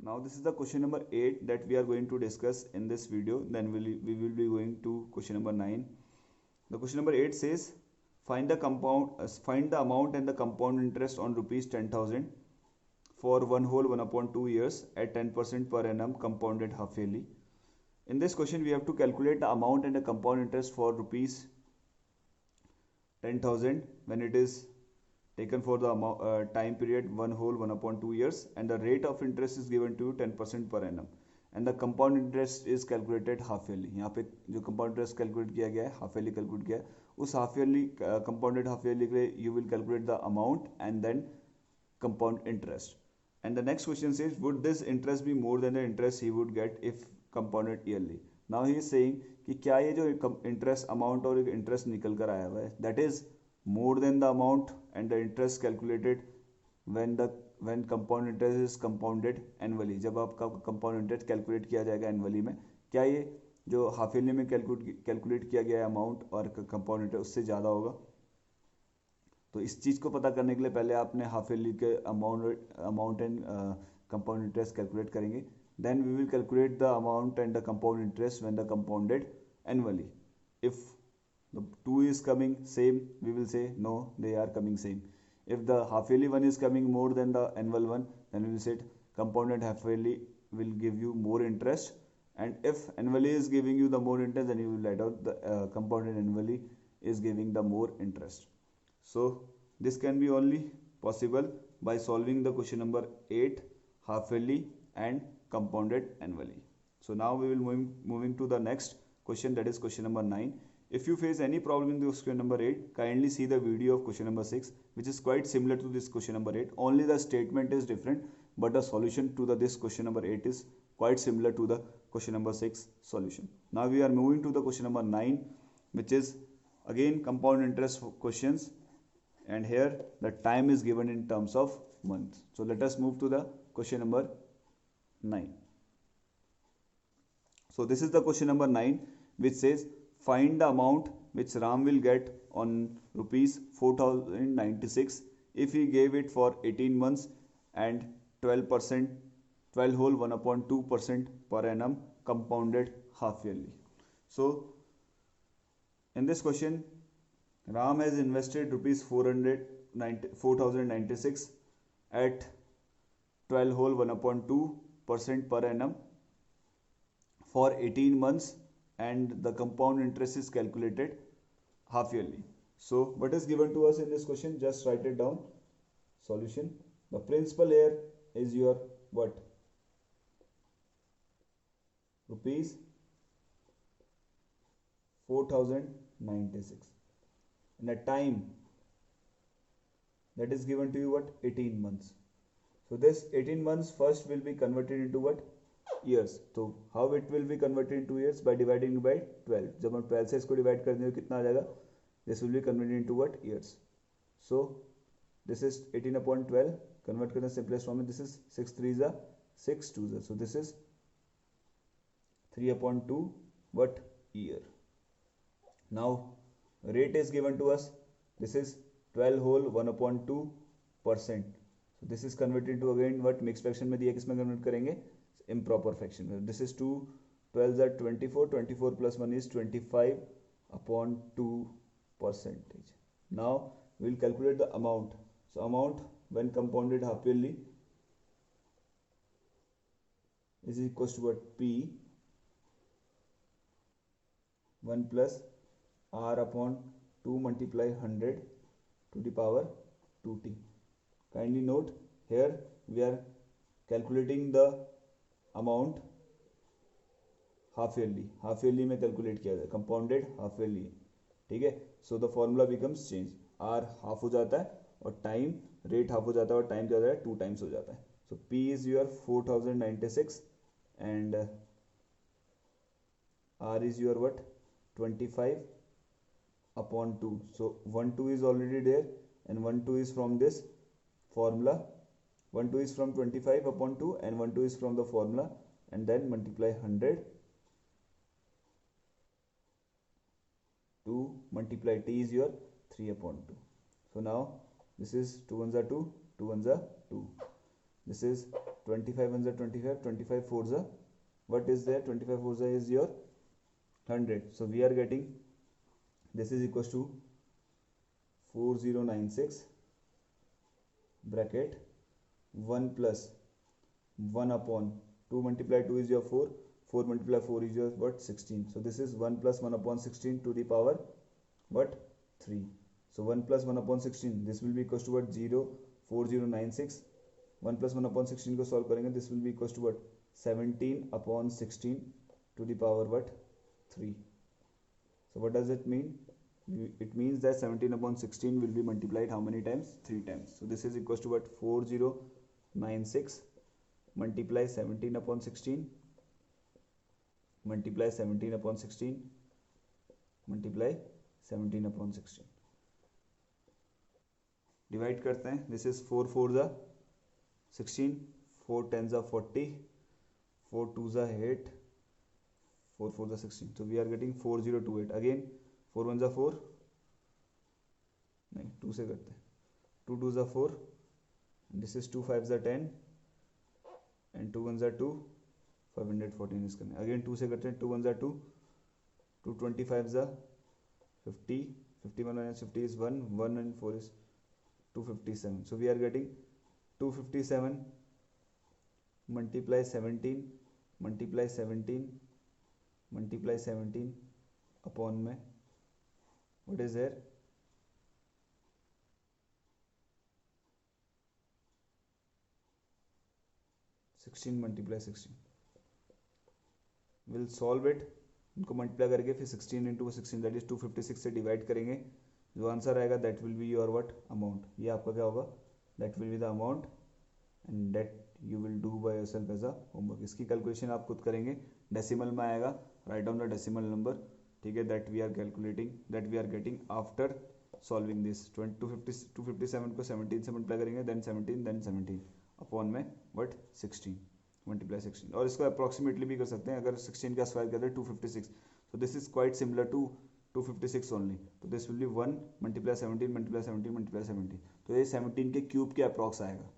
Now this is the question number 8 that we are going to discuss in this video. Then we will be going to question number 9. The question number 8 says find the amount and the compound interest on rupees 10,000 for one whole 1 upon 2 years at 10% per annum compounded half yearly. In this question we have to calculate the amount and the compound interest for rupees 10,000 when it is taken for the time period one whole 1 upon 2 years, and the rate of interest is given to you 10% per annum, and the compound interest is calculated half yearly. यहाँ पे जो compound interest calculate किया गया है half yearly calculate किया है, उस half yearly compounded half yearly के लिए you will calculate the amount and then compound interest. And the next question says, would this interest be more than the interest he would get if compounded yearly? Now he is saying कि क्या ये जो interest amount और interest निकल कर आया हुआ है that is more than the amount and the interest calculated when compound interest is compounded annually. जब आपका compound interest calculate किया जाएगा annually में, क्या ये जो हाफ ईयरली में कैलकुलेट किया गया अमाउंट और कंपाउंड इंटरेस्ट उससे ज़्यादा होगा? तो इस चीज़ को पता करने के लिए पहले आपने हाफ ईयरली के amount and compound interest calculate करेंगे. Then we will calculate the amount and the compound interest when the compounded annually. If the two is coming same, we will say no, they are coming same. If the half yearly one is coming more than the annual one, then we will say compounded half yearly will give you more interest, and if annually is giving you the more interest, then you will write out the compounded annually is giving the more interest. So this can be only possible by solving the question number 8 half yearly and compounded annually. So now we will moving to the next question, that is question number 9. If you face any problem in the question number 8, kindly see the video of question number 6, which is quite similar to this question number 8. Only the statement is different, but the solution to this question number 8 is quite similar to the question number 6 solution. Now we are moving to the question number 9, which is again compound interest questions, and here the time is given in terms of months. So let us move to the question number 9. So this is the question number 9, which says find the amount which Ram will get on rupees 4,096 if he gave it for 18 months and 12%, 12 whole 1 upon 2% per annum compounded half yearly. So in this question, Ram has invested rupees 4,096 at 12 whole 1 upon 2% per annum for 18 months, and the compound interest is calculated half yearly. So what is given to us in this question? Just write it down. Solution. The principal here is your what? Rupees 4,096. And the time that is given to you what? 18 months. So this 18 months first will be converted into what? Years. तो how it will be converted into years? By dividing by 12. जब हम 12 से इसको divide कर देंगे कितना आ जाएगा? This will be converted into what? Years. So this is 18 upon 12. Convert करना simplest form में this is 6 3s are 6 2s are. So this is 3 upon 2 what? Year. Now rate is given to us. This is 12 whole 1 upon 2%. So this is converted into again what? Mixed fraction में दिया किसमें convert करेंगे? Improper fraction. This is 2 12s are 24, 24 plus 1 is 25 upon 2 percentage. Now we will calculate the amount. So amount when compounded half yearly is equals to what? P 1 plus R upon 2 multiply 100 to the power 2t. Kindly note here we are calculating the amount half yearly में calculate किया जाए, compounded half yearly. ठीक है. So the formula becomes change. R half हो जाता है और time rate half हो जाता है और टाइम क्या हो जाता है? 2 टाइम्स हो जाता है. So P is your 4,096 and R is your what 25 upon 2. So 1 2 is already there and 1 2 is from this formula. 1 2 is from 25 upon 2 and 1 2 is from the formula, and then multiply 100 to multiply t is your 3 upon 2. So now this is 2 ones are 2, 2 ones are 2. This is 25 ones are 25, 25 fours are, what is there, 25 fours are is your 100. So we are getting this is equals to 4096 bracket 1 plus 1 upon 2 multiply 2 is your 4, 4 multiply 4 is your what, 16. So this is 1 plus 1 upon 16 to the power what, 3. So 1 plus 1 upon 16, this will be equals to what, 0 4096. 1 plus 1 upon 16 को solve करेंगे, this will be equals to what, 17 upon 16 to the power what, 3. So what does it mean? It means that 17 upon 16 will be multiplied how many times? 3 times. So this is equals to what, 4096 multiply 17 upon 16 multiply 17 upon 16 multiply 17 upon 16. Divide करते हैं. This is 4 4 ज़ा 16, 4 10 ज़ा 40, 4 2 ज़ा 8, 4 4 ज़ा 16. So we are getting 4028. Again 4 1 ज़ा 4, नहीं 2 से करते हैं. 2 2 ज़ा 4, दिस इज 2 5 ज़ा 10 एंड 2 1 ज़ा 2, 514 इस करने. अगेन 2 से करते हैं. 2 1 ज़ा 2, 2 25 ज़ा 50, 51 minus 50 is 1, 1 and 4 is 257. So we are getting 257 multiply 17 multiply 17 multiply 17 upon में what is there, 16 multiply 16. We'll solve it. इनको मल्टीप्लाई करके फिर 16 इंटू 16 दैट इज 256 से डिवाइड करेंगे. जो आंसर आएगा that will be your what, amount. ये आपका क्या होगा, that will be the amount and that you will do by yourself as a homework. इसकी कैलकुलेशन आप खुद करेंगे. डेसिमल में आएगा, write down the decimal number. ठीक है, that we are calculating, that we are getting after solving this. 257 को 17 से मल्टीप्लाई करेंगे, देन 17 अपॉन में व्हाट 16 मल्टीप्लाई 16. और इसको अप्रॉक्सीमेटली भी कर सकते हैं. अगर 16 का स्क्वायर करते हैं 256, so this is quite similar to 256 only. तो this will be 1 multiply 17 multiply 17 multiply 17. तो ये 17 के क्यूब के अप्रॉक्स आएगा.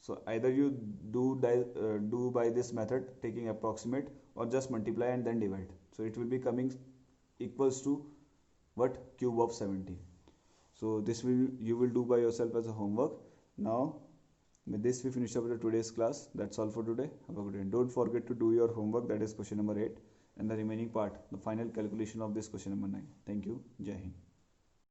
So either you do by this method taking approximate or just multiply and then divide. So it will be coming equals to what, cube of 17. So this will you will do by yourself as a homework. Now with this we finish up the today's class. That's all for today. Have a good day. Don't forget to do your homework, that is question number 8, and the remaining part, the final calculation of this question number 9. Thank you. Jai Hind.